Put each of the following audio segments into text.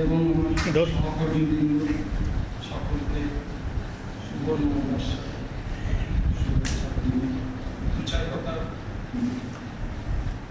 এবং সহকর্মীবৃন্দ সকলকে শুভ নববর্ষ শুভেচ্ছা। দু চার কথা,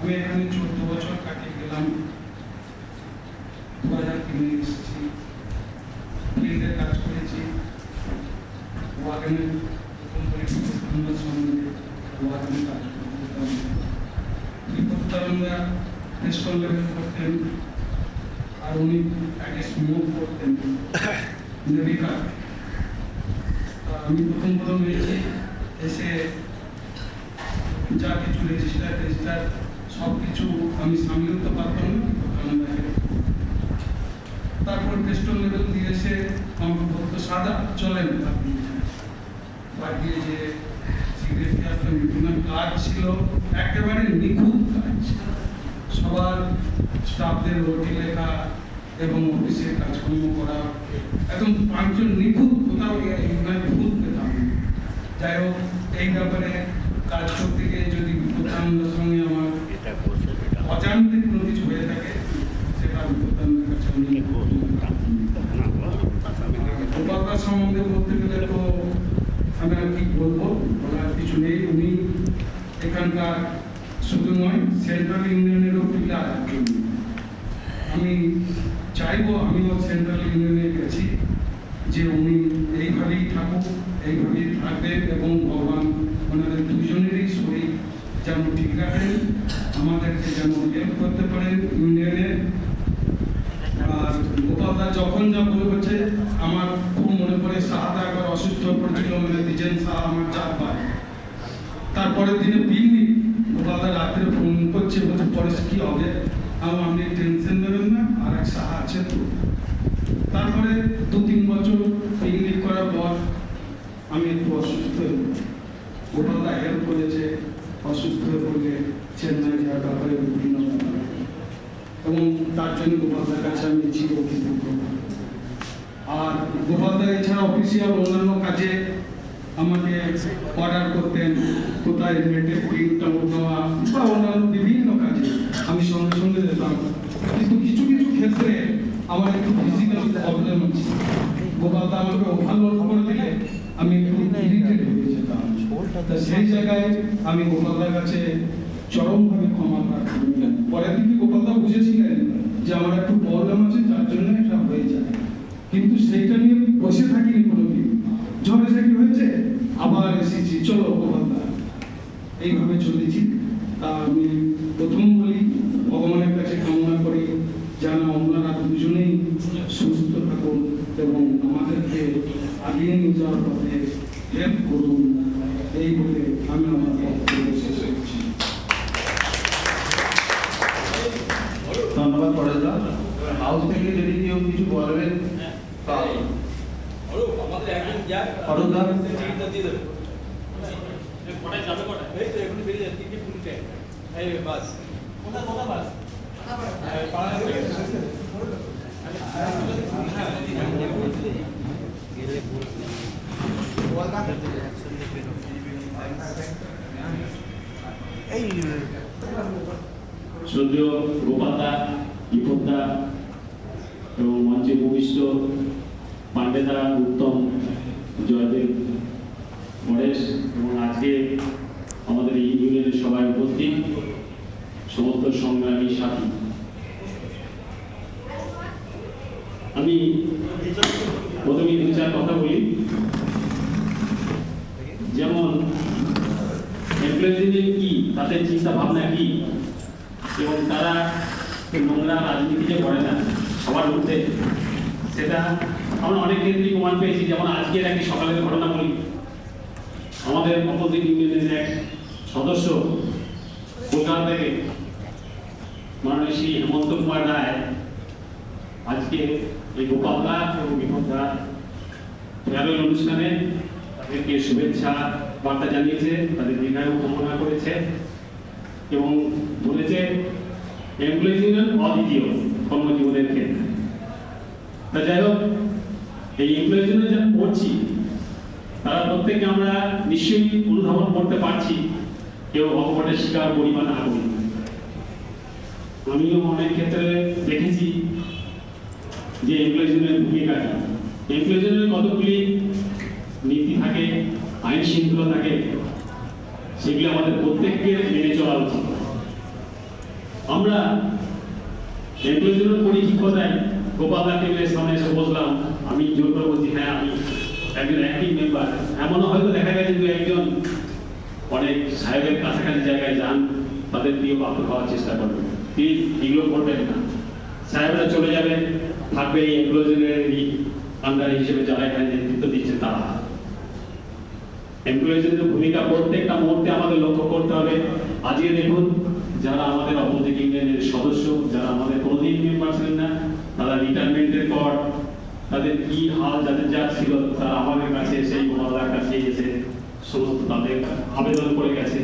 আমি এখানে 14 বছর কাটিয়ে গেলাম। 2003 এসেছি, ফিল্ডে কাজ করেছি। ওয়াগনের প্রথম পরিকল্পনার সঙ্গে ওয়াগনে কাজ করতাম। বিপত্তারণরা ন্যাশনাল লেভেল করতেন, আর উনি আগে স্মোক করতেন নেভিকা। আমি প্রথম হয়েছি, এসে যা কিছু রেজিস্টার সব কিছু আমি সামলে উঠতে পারতাম না। তারপর ন্যাশনাল লেভেল দিয়ে এসে আমার বলতো সাদা চলেন, বাদ দিয়ে যে সিগারেট আসতাম। কাজ ছিল একেবারে নিখুঁত কাজ, সবার স্টাফদের ওটি লেখা এবং অফিসে কাজকর্ম করা একদম পাঁচজন নিখুঁত, কোথাও ভূত পেতাম। যাই হোক, এই ব্যাপারে কাজ করতে গিয়ে যদি বিপত্তানন্দের সঙ্গে আমার অজান্তে কোনো কিছু হয়ে থাকে, সেটা বিপত্তানন্দের কাছে গোপালদার সম্বন্ধে বলতে গেলে তো আমি আর কি বলবো, বলার কিছু নেই। উনি এখানকার শুধু নয়, সেন্ট্রাল ইউনিয়নেরও পিলার। আমি চাইবো, আমিও সেন্ট্রাল ইউনিয়নে গেছি, যে উনি এইভাবেই থাকুক, এইভাবেই থাকবেন এবং ভগবান ওনাদের দুজনেরই শরীর যেন ঠিক রাখেন, আমাদেরকে যেন হেল্প করতে পারেন ইউনিয়নে। আর গোপালদা যখন যা বলেছে, আমার খুব মনে পড়ে সাহাদা একবার অসুস্থ পড়েছিল, মানে দিজেন সাহা আমার চাপবার। তারপরের দিনে পিকনিক, গোপালদা রাত্রে ফোন করছে, বলছে পরে কি হবে, আপনি টেনশন নেবেন না, আর এক সাহা আছে তো। তারপরে 2-3 বছর পিকনিক করার পর আমি একটু অসুস্থ হয়ে গোপালদা হেল্প করেছে। অসুস্থ হয়ে পড়লে চেন্নাই যাওয়ার ব্যাপারে বিভিন্ন এবং তার জন্য গোপালদার কাছে আমি চিরকৃতজ্ঞ। আর গোপালদা এছাড়া অফিসিয়াল অন্যান্য কাজে আমাকে অর্ডার করতেন, কোথায় রিলেটেড প্রিন্টটা দেওয়া বা অন্যান্য বিভিন্ন কাজে আমি সঙ্গে সঙ্গে যেতাম। কিন্তু কিছু কিছু ক্ষেত্রে আমার একটু ফিজিক্যাল প্রবলেম আছে, গোপালদা আমাকে ওভারলোড করে দিলে আমি একটু ইরিটেট হয়ে যেতাম। সেই জায়গায় আমি গোপালদার কাছে চরমভাবে ক্ষমা প্রার্থনা করলাম। পরের দিকে গোপালদা বুঝেছিলেন যে আমার একটু প্রবলেম আছে, যার জন্য এটা হয়ে যায়, কিন্তু সেইটা নিয়ে বসে থাকিনি কোনোদিন। ঝড়েঝাঁকি হয়েছে, আবার এসেছি, চলো গোপালদা, এইভাবে চলেছি। তা আমি প্রথম বলি, ভগবানের কাছে কামনা করি যেন আপনারা দুজনেই সুস্থ থাকুন এবং আমাদেরকে আগিয়ে নিয়ে যাওয়ার পথে হেল্প করুন। এই বলে আমি আমার বক্তব্য শেষ করছি। ধন্যবাদ পরেশদা। হাউস থেকে যদি কেউ কিছু বলবেন, শ্রদ্ধেয় গোপালদা, বিপদদা এবং মঞ্চে ভূমিষ্ঠ পান্ডেদা, উত্তম, জয়দেব, পরেশ এবং আজকে আমাদের এই ইউনিয়নের সবাই উপস্থিত সমস্ত সংগ্রামী সাথী, আমি প্রথমে 2-4 কথা বলি। যেমন এমপ্লয়িজদের কি, তাদের চিন্তা ভাবনা কি, এবং তারা নোংরা রাজনীতি যে করে না সবার মধ্যে, সেটা আমরা অনেক ক্ষেত্রেই প্রমাণ পেয়েছি। যেমন আজকের একটি সকালের ঘটনা বলি, আমাদের অপোজিট ইউনিয়নের এক সদস্য কলকাতা থেকে, মাননীয় শ্রী হেমন্ত কুমার রায়, আজকে এই গোপালদা এবং বিপদদা ফেয়ারওয়েল অনুষ্ঠানে তাদেরকে শুভেচ্ছা বার্তা জানিয়েছে, তাদের দীর্ঘায়ু কামনা করেছে এবং বলেছে এমপ্লয়িজ ইউনিয়ন অদ্বিতীয় কর্মজীবনের ক্ষেত্রে। তা যাই হোক, এই এমপ্লয়িজ ইউনিয়ন যা করছি, তারা প্রত্যেকে আমরা নিশ্চয়ই অনুধাবন করতে পারছি, কেউ অকপটের শিকার পরিমাণ না করি। আমিও অনেক ক্ষেত্রে দেখেছি যে এমপ্লয়িজের ভূমিকা কি। এমপ্লয়িজের কতগুলি নীতি থাকে, আইন শৃঙ্খলা থাকে, সেগুলো আমাদের প্রত্যেককে মেনে চলা উচিত। আমরা এমপ্লয়িজের করি কি কোথায়, গোপালদা টেবিলের সামনে এসে বসলাম, আমি জোর করে বলছি হ্যাঁ আমি একজন অ্যাক্টিভ মেম্বার। এমনও হয়তো দেখা গেছে যে একজন অনেক সাহেবের কাছাকাছি জায়গায় যান, তাদের প্রিয় প্রাপ্ত খাওয়ার চেষ্টা করবেন, তিনি এগুলো করবেন না। সাহেবরা চলে যাবেন, থাকবে এই এমপ্লয়িজের আন্ডারে হিসেবে যারা এখানে নেতৃত্ব দিচ্ছে তারা। এমপ্লয়িজের ভূমিকা প্রত্যেকটা মুহূর্তে আমাদের লক্ষ্য করতে হবে। আজকে দেখুন যারা আমাদের অপোজিট ইউনিয়নের সদস্য, যারা আমাদের কোনোদিন মেম্বার ছিলেন না, তারা রিটায়ারমেন্টের পর তাদের কি হাল যাদের যা ছিল, তারা আমাদের কাছে সেই গোপালদার কাছে এসে সমস্ত তাদের আবেদন করে গেছে।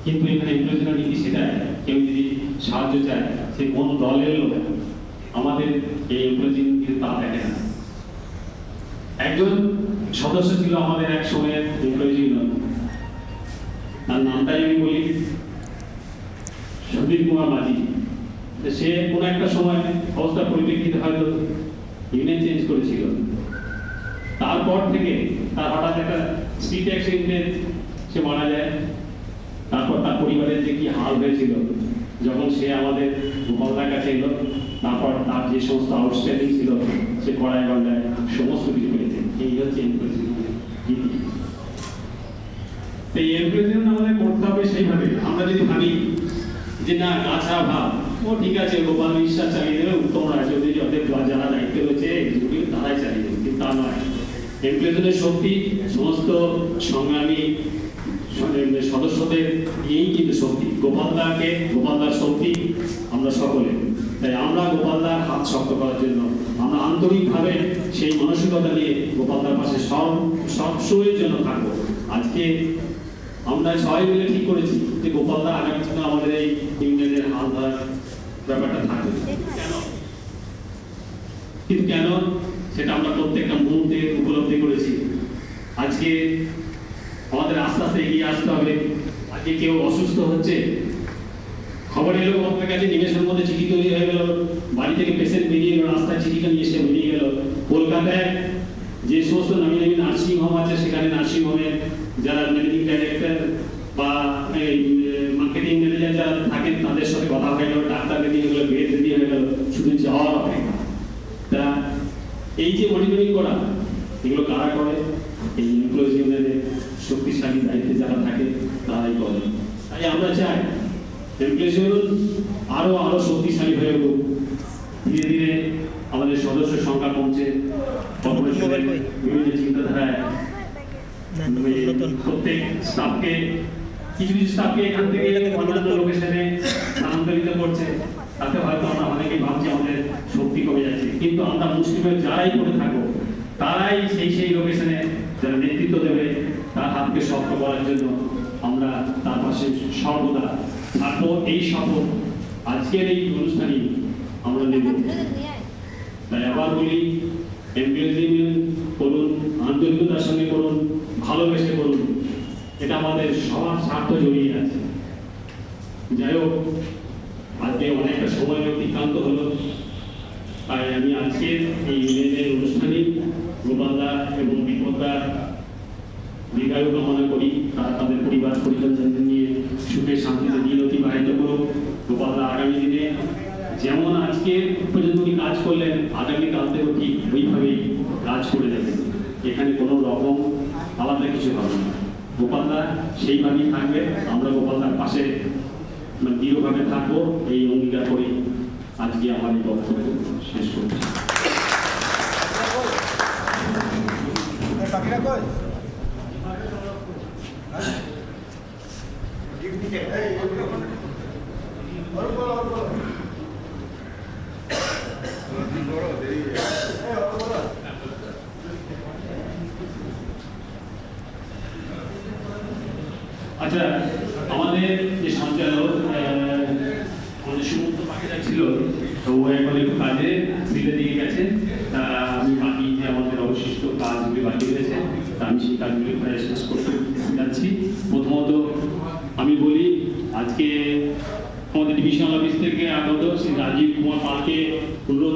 কিন্তু এখানে এমপ্লয়িজের নীতি সেটাই, কেউ যদি সাহায্য চায় সে কোন দলের লোক, আমাদের এই এমপ্লয়িজের নীতি তা দেখে না। একজন সদস্য ছিল আমাদের এক সময়ের এমপ্লয়িজ ইউনিয়ন, তার নামটাই আমি বলি, সুধীর কুমার মাঝি। সে কোনো একটা সময় অবস্থার পরিপ্রেক্ষিতে হয়তো ইউনিয়ন চেঞ্জ করেছিল। তারপর থেকে তার হঠাৎ একটা স্ট্রিট অ্যাক্সিডেন্টে সে মারা যায়। তারপর তার পরিবারের যে কি হাল হয়েছিল, যখন সে আমাদের গোপালদার কাছে এলো, তারপর তার যে সমস্ত আউটস্ট্যান্ডিং ছিল সে কড়াই গন্ডায় সমস্ত কিছু করেছে। এই হচ্ছে নীতি। এই এমপ্লয়িজের আমাদের করতে হবে সেইভাবে। আমরা যদি ভাবি যে না গাছা ভাব, ও ঠিক আছে গোপাল বিশ্বাস চালিয়ে দেবে, উত্তম রাজ্যদের যারা দায়িত্ব রয়েছে তারাই চালিয়ে দেবে, কিন্তু তা নয়। এমপ্লয়িজের শক্তি সমস্ত সংগ্রামী সদস্যদের নিয়েই কিন্তু শক্তি। গোপালদার শক্তি আমরা সকলে। তাই আমরা গোপালদার হাত শক্ত করার জন্য আমরা আন্তরিকভাবে সেই মানসিকতা নিয়ে গোপালদার পাশে সবসময়ের জন্য থাকবো। আজকে আমরা সবাই মিলে ঠিক করেছি যে গোপালদা আগামী দিনে আমাদের এই ইউনিয়নের হাল ধরার ব্যাপারটা থাকবে। কিন্তু কেন সেটা আমরা প্রত্যেকটা মুহূর্তে উপলব্ধি করেছি। আজকে আমাদের আস্তে আস্তে এগিয়ে আসতে হবে। আজকে কেউ অসুস্থ হচ্ছে, খবর এলো আপনার কাছে, নিমেষের মধ্যে চিঠি তৈরি হয়ে গেল, বাড়ি থেকে পেশেন্ট বেরিয়ে গেল, রাস্তায় চিঠিটা নিয়ে এসে বেরিয়ে গেল। কলকাতায় যে সমস্ত নামি নামি নার্সিং হোম আছে, সেখানে নার্সিং হোমের যারা ম্যানেজিং ডাইরেক্টর বা মার্কেটিং ম্যানেজার যারা থাকেন তাদের সাথে কথা হয়ে গেল, ডাক্তার রেডি হয়ে গেল, বেড রেডি হয়ে গেল, শুধু যাওয়ার অপেক্ষা। তা এই যে মনিটরিং করা, এগুলো কারা করে? এই এমপ্লয়িজ ইউনিয়নের শক্তিশালী দায়িত্বে যারা থাকে তারাই করে। তাই আমরা চাই এমপ্লয়িজ ইউনিয়ন আরো শক্তিশালী হয়ে উঠুক। ধীরে ধীরে আমাদের সদস্য সংখ্যা কমছে, কর্পোরেশনের বিভিন্ন চিন্তাধারায় প্রত্যেক স্টাফকে কিছু স্টাফকে এখান থেকে অন্যান্য লোকেশনে স্থানান্তরিত করছে। তাতে হয়তো আমরা অনেকেই ভাবছি আমাদের শক্তি কমে যাচ্ছে, কিন্তু আমরা মুসলিমের যারাই করে থাকবো তারাই সেই লোকেশনে যারা নেতৃত্ব দেবে তার হাতকে শক্ত করার জন্য আমরা তার পাশে সর্বদা থাকবো। এই শপথ আজকের এই অনুষ্ঠানে আমরা নেব। তাই আবার বলি, এমপ্লয়িজ ইউনিয়ন করুন, আন্তরিকতার সঙ্গে করুন, ভালোবেসে করুন, এটা আমাদের সবার স্বার্থ জড়িয়ে আছে। যাই হোক, আজকে অনেকটা সময় অতিক্রান্ত হলো, তাই আমি আজকে এই ইউনিয়নের অনুষ্ঠানে গোপালদা এবং বিপদদার দীর্ঘায়ু কামনা করি। তারা তাদের পরিবার পরিজন নিয়ে সুখে শান্তিতে দিন অতিবাহিত করুক। গোপালদা আগামী দিনে যেমন আজকে পর্যন্ত উনি কাজ করলেন, আগামীকাল থেকেও ঠিক ওইভাবেই কাজ করে যাবেন। এখানে কোনো রকম আলাদা কিছু হবে না। গোপালদা সেইভাবেই থাকবে, আমরা গোপালদার পাশে দৃঢ়ভাবে থাকবো, এই অঙ্গীকার করি আজকে আমার এই বক্তব্য শেষ করছি। আচ্ছা, আমাদের যে সঞ্চালক আমাদের সুমন্ত পাখিরা ছিল, তো ও এখন একটু কাজে দিল্লি দিকে গেছে। তা আমি বাকি যে আমাদের অবশিষ্ট কাজগুলি বাকি রয়েছে, তা আমি সেই কাজগুলি প্রায় শেষ করতে যাচ্ছি। প্রথমত আমি বলি, আজকে আমাদের ডিভিশনাল অফিস থেকে আগত শ্রী রাজীব কুমার পালকে অনুরোধ